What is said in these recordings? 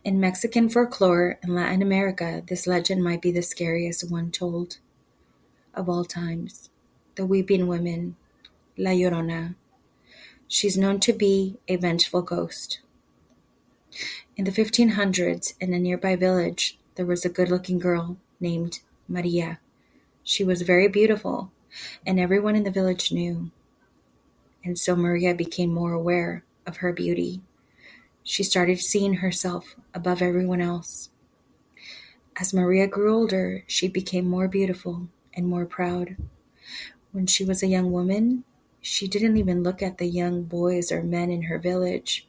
In Mexican folklore and Latin America, this legend might be the scariest one told of all times. The Weeping Woman, La Llorona. She's known to be a vengeful ghost. In the 1500s, in a nearby village, there was a good-looking girl named Maria. She was very beautiful, and everyone in the village knew. And so Maria became more aware of her beauty. She started seeing herself above everyone else. As Maria grew older, she became more beautiful and more proud. When she was a young woman, she didn't even look at the young boys or men in her village.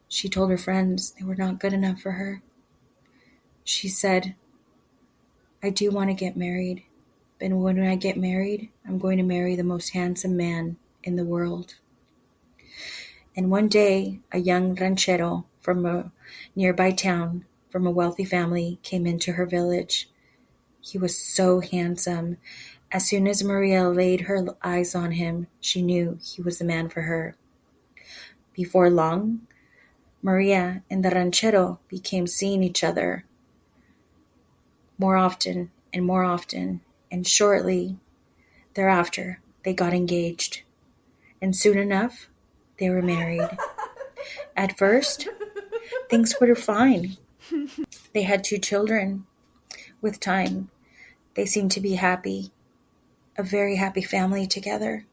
She told her friends they were not good enough for her. She said, I do want to get married, but when I get married, I'm going to marry the most handsome man in the world. And one day, a young ranchero from a nearby town, from a wealthy family, came into her village. He was so handsome. As soon as Maria laid her eyes on him, she knew he was the man for her. Before long, Maria and the ranchero became seeing each other more often, and shortly thereafter, they got engaged. And soon enough, they were married. At first, things were fine. They had 2 children. With time, they seemed to be happy, a very happy family together.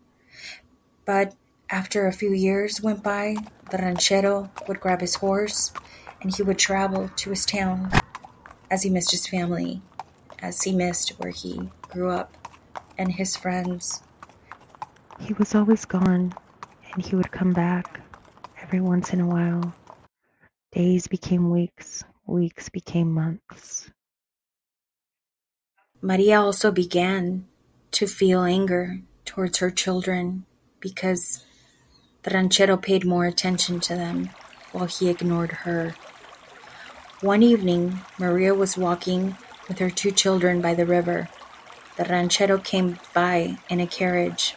But after a few years went by, the ranchero would grab his horse and he would travel to his town as he missed his family, as he missed where he grew up and his friends. He was always gone, and he would come back every once in a while. Days became weeks, weeks became months. Maria also began to feel anger towards her children because the ranchero paid more attention to them while he ignored her. One evening, Maria was walking with her 2 children by the river. The ranchero came by in a carriage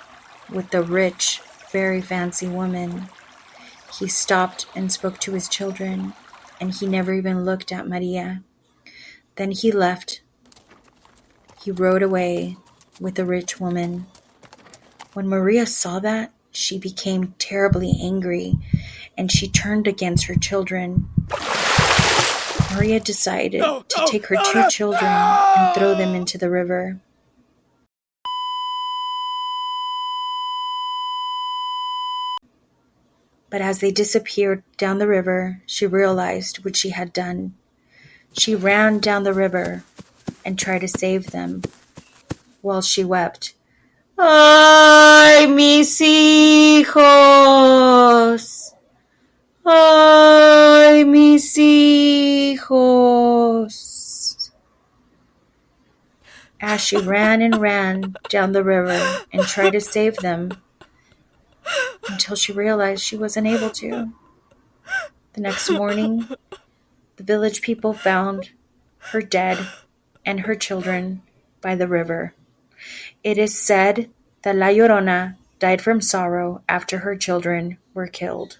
with a rich, very fancy woman. He stopped and spoke to his children, and he never even looked at Maria. Then he left. He rode away with the rich woman. When Maria saw that, she became terribly angry, and she turned against her children. Maria decided to take her 2 children and throw them into the river. But as they disappeared down the river, she realized what she had done. She ran down the river and tried to save them, while she wept. ¡Ay, mis hijos! ¡Ay, mis hijos! As she ran and ran down the river and tried to save them, until she realized she wasn't able to. The next morning, the village people found her dead and her children by the river. It is said that La Llorona died from sorrow after her children were killed.